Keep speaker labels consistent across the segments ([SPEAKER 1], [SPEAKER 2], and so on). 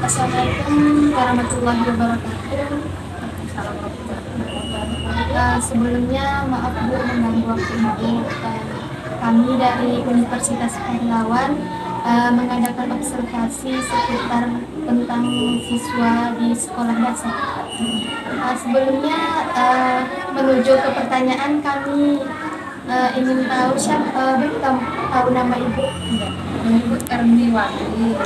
[SPEAKER 1] Assalamualaikum warahmatullahi wabarakatuh. Sebelumnya maaf Bu mengganggu waktu Ibu. Kami dari Universitas Pahlawan mengadakan observasi seputar tentang siswa di sekolah dasar. Sebelumnya menuju ke pertanyaan kami ingin tahu siapa tahu nama Ibu?
[SPEAKER 2] Ibu Erniwati.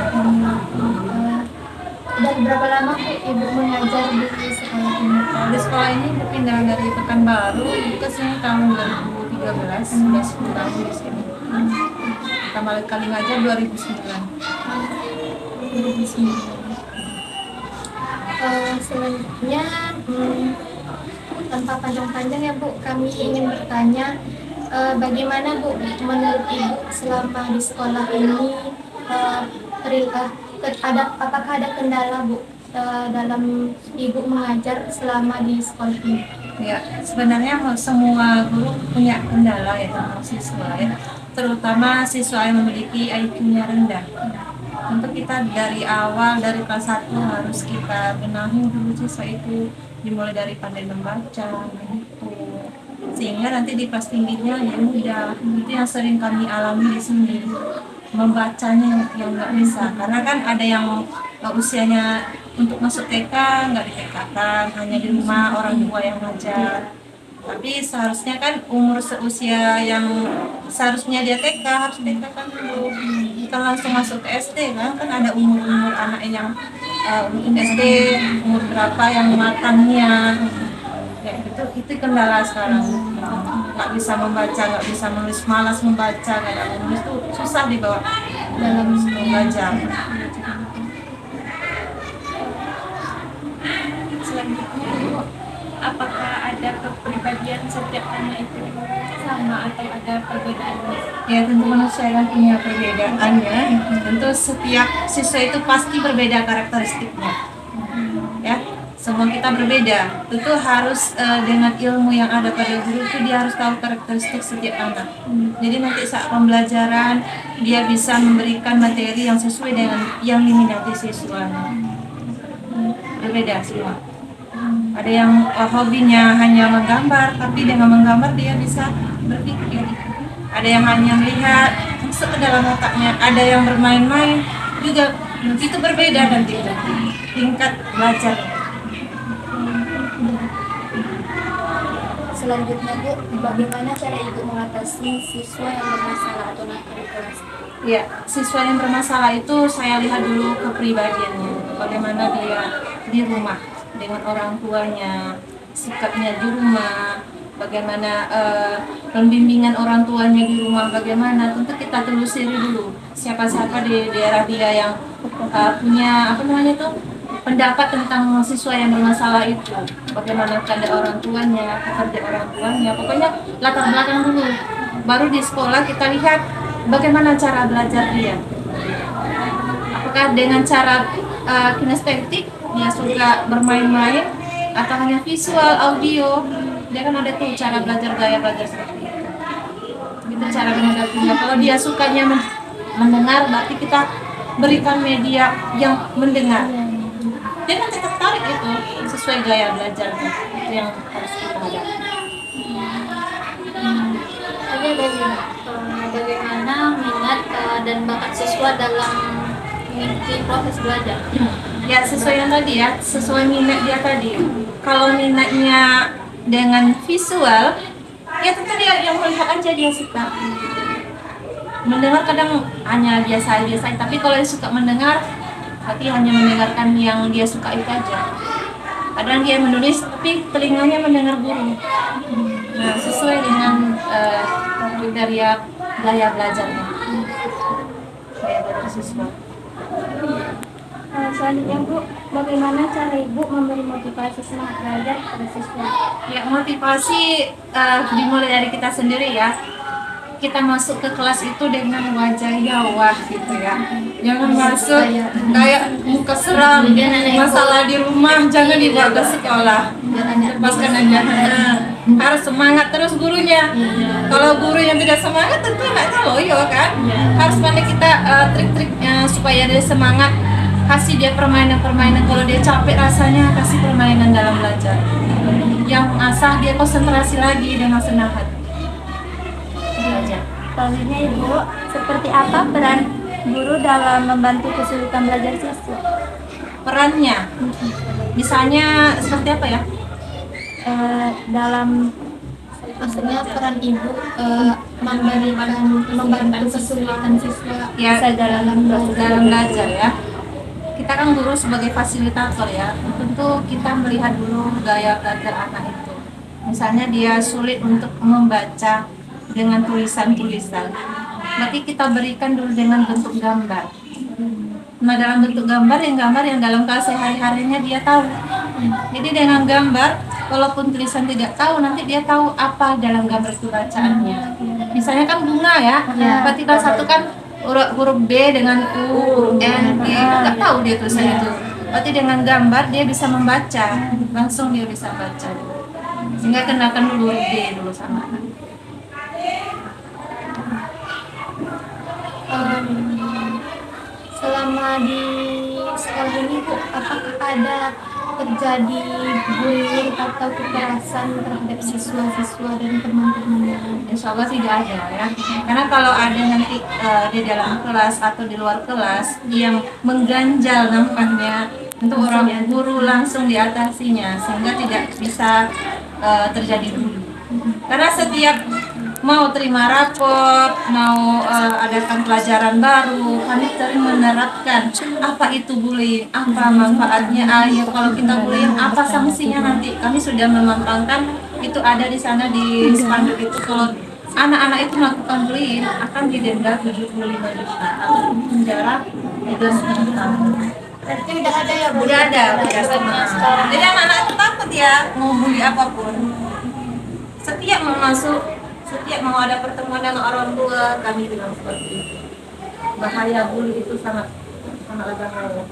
[SPEAKER 1] Dan berapa lama Ibu mengajar di sekolah ini?
[SPEAKER 2] Di sekolah ini berpindah dari Pekanbaru ke sini tahun 2013, sudah 10 tahun di sini. Pertama kali ngajar 2009.
[SPEAKER 1] Selanjutnya tanpa panjang-panjang ya Bu, kami ingin bertanya bagaimana Bu menurut Ibu selama di sekolah ini apakah ada kendala Bu dalam Ibu mengajar selama di sekolah ini?
[SPEAKER 2] Ya, sebenarnya semua guru punya kendala ya tentang siswa ya, terutama siswa yang memiliki IQ-nya rendah. Untuk kita dari awal, dari kelas 1 harus kita benahi dulu siswa itu, dimulai dari pandai membaca, menghitung, sehingga nanti di kelas tingginya ya mudah. Itu yang sering kami alami di sini, membacanya yang nggak bisa, karena kan ada yang usianya untuk masuk TK nggak di TK kan, hanya di rumah orang tua yang ngajar. Tapi seharusnya kan umur seusia yang seharusnya dia TK harus TK kan dulu, kita langsung masuk ke SD kan ada umur anak yang SD umur berapa yang matangnya ya, itu kendala sekarang. Nggak bisa membaca, nggak bisa menulis, malas membaca, nggak menulis itu susah dibawa dalam belajar.
[SPEAKER 1] Selanjutnya Ibu, apakah ada kepribadian setiap anak itu sama atau ada perbedaan?
[SPEAKER 2] Ya tentu manusia kan punya perbedaannya. Tentu setiap siswa itu pasti berbeda karakteristiknya. Ya, semua kita berbeda. Tentu harus dengan ilmu yang ada pada guru itu dia harus tahu karakteristik setiap anak. Jadi nanti saat pembelajaran dia bisa memberikan materi yang sesuai dengan yang diminati siswa. Berbeda semua. Ada yang hobinya hanya menggambar, tapi dengan menggambar dia bisa berpikir. Ada yang hanya melihat masuk ke dalam otaknya. Ada yang bermain-main juga, itu berbeda nanti tingkat belajar.
[SPEAKER 1] Selanjutnya Bu, bagaimana cara Ibu mengatasi siswa yang bermasalah atau nakal di kelas?
[SPEAKER 2] Ya, siswa yang bermasalah itu saya lihat dulu kepribadiannya, bagaimana dia di rumah dengan orang tuanya, sikapnya di rumah, bagaimana pembimbingan orang tuanya di rumah, bagaimana. Tentu kita telusuri dulu siapa-siapa di daerah dia yang punya pendapat tentang siswa yang bermasalah itu, bagaimana keadaan orang tuanya, pekerja orang tuanya, pokoknya latar belakang dulu. Baru di sekolah kita lihat bagaimana cara belajar dia, apakah dengan cara kinestetik, dia suka bermain-main, atau hanya visual, audio. Dia kan ada tuh cara belajar, gaya belajar seperti itu. Itu cara menghadapinya. Kalau dia sukanya mendengar, berarti kita berikan media yang mendengar. Dia nanti tertarik itu sesuai gaya belajarnya. Itu yang harus kita hadapi.
[SPEAKER 1] Bagaimana minat dan bakat siswa dalam mengikuti proses belajar?
[SPEAKER 2] Ya sesuai yang tadi ya, sesuai minat dia tadi. Kalau minatnya dengan visual, ya tentu dia yang melihat aja dia suka. Mendengar kadang hanya biasa-biasa, tapi kalau dia suka mendengar, berarti hanya mendengarkan yang dia suka itu aja. Kadang dia menulis, tapi telinganya mendengar guru. Nah, sesuai dengan kriteria gaya belajarnya, gaya belajar siswa.
[SPEAKER 1] Selanjutnya Bu, bagaimana cara Ibu memberi motivasi semangat belajar pada siswa?
[SPEAKER 2] Ya motivasi dimulai dari kita sendiri ya. Kita masuk ke kelas itu dengan wajah yawah gitu ya. Jangan masuk kayak muka seram, masalah di rumah jangan dibawa ke sekolah. Lepaskan aja. Harus semangat terus gurunya. Kalau guru yang tidak semangat tentu anaknya loyo kan. Harus pandai kita trik-triknya supaya dia semangat. Kasih dia permainan-permainan. Kalau dia capek rasanya, kasih permainan dalam belajar yang mengasah dia konsentrasi lagi dengan senang hati belajar.
[SPEAKER 3] Selanjutnya Ibu, seperti apa peran guru dalam membantu kesulitan belajar siswa?
[SPEAKER 2] Perannya misalnya seperti apa ya?
[SPEAKER 3] Dalam
[SPEAKER 1] Maksudnya peran ibu membantu kesulitan siswa
[SPEAKER 2] Ya,
[SPEAKER 3] bisa dalam
[SPEAKER 2] dalam belajar ya. Kita kan guru sebagai fasilitator ya. Tentu kita melihat dulu gaya belajar anak itu. Misalnya dia sulit untuk membaca dengan tulisan-tulisan. Berarti kita berikan dulu dengan bentuk gambar. Nah, dalam bentuk gambar yang dalam kelas sehari-harinya dia tahu. Jadi dengan gambar, walaupun tulisan tidak tahu, nanti dia tahu apa dalam gambar itu bacaannya. Misalnya kan bunga ya, berarti kelas 1 kan huruf B dengan U, huruf N, G, nggak tahu dia tulisan itu. Berarti dengan gambar dia bisa membaca, langsung dia bisa baca. Sehingga kenalkan dulu huruf B dulu sama anak.
[SPEAKER 1] selama di sekolah ini Bu, apakah ada terjadi bullying atau kekerasan terhadap siswa-siswa dan teman-temannya?
[SPEAKER 2] Insya Allah tidak ada ya. Karena kalau ada nanti di dalam kelas atau di luar kelas yang mengganjal nampaknya, untuk orang guru langsung diatasinya sehingga tidak bisa terjadi bullying. Karena setiap mau terima rapor, mau adakan pelajaran baru, kami sering menerapkan apa itu bullying, apa manfaatnya, ya kalau kita bullying apa sanksinya nanti. Kami sudah memampangkan itu ada di sana di spanduk itu, kalau anak-anak itu melakukan bullying akan didenda 75 juta atau penjara 3 tahun.
[SPEAKER 1] Berarti udah ada ya Bu?
[SPEAKER 2] Udah ada, jadi anak-anak itu takut ya mau bully apapun. Setiap mau masuk, setiap mau ada pertemuan dengan orang tua, kami bilang seperti itu. Bahaya bully itu sangat berbahaya.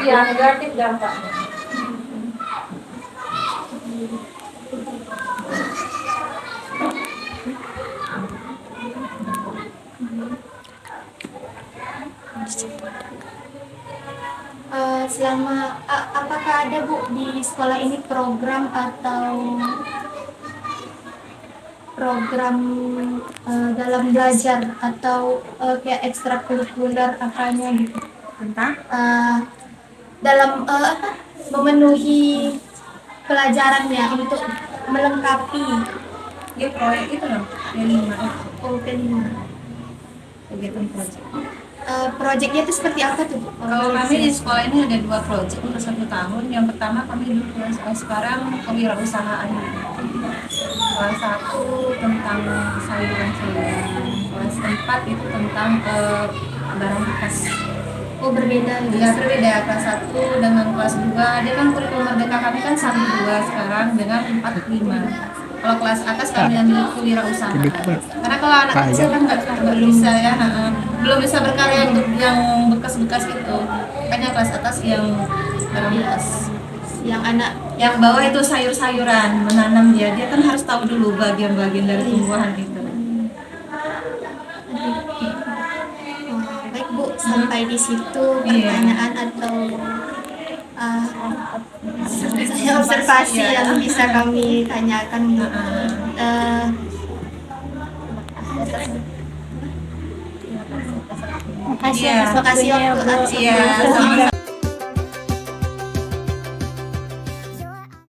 [SPEAKER 2] Iya, negatif dampaknya.
[SPEAKER 1] Apakah ada Bu di sekolah ini program dalam belajar atau kayak ekstrakurikuler apanya gitu
[SPEAKER 2] Tentang
[SPEAKER 1] dalam memenuhi pelajarannya untuk melengkapi
[SPEAKER 2] dia proyek itu loh, yang 5
[SPEAKER 1] P5.
[SPEAKER 2] kegiatan proyek.
[SPEAKER 1] Proyeknya itu seperti apa tuh Bu?
[SPEAKER 2] Kalau kami di sekolah ini ada 2 proyek untuk 1 tahun. Yang pertama kami dulu sekarang kewirausahaan. Kelas 1 tentang sayuran-sayuran, kelas 4 itu tentang barang bekas.
[SPEAKER 1] Oh berbeda
[SPEAKER 2] Ya berbeda, kelas 1 dengan kelas 2. Dia kan kurikulum merdeka kami kan 1-2 sekarang dengan 4-5. Kalau kelas atas kami ambil kewirausahaan. Karena kalau anak kecil kan nggak bisa ya, belum bisa berkarya untuk yang bekas-bekas itu. Makanya kelas atas yang barang bekas. Yang bawah itu sayur-sayuran, menanam dia kan harus tahu dulu bagian-bagian dari tumbuhan itu.
[SPEAKER 1] Baik Bu, sampai di situ pertanyaan atau observasi yang bisa kami tanyakan Bu.
[SPEAKER 3] Terima kasih
[SPEAKER 1] Terima kasih waktu
[SPEAKER 2] Iya, sama-sama.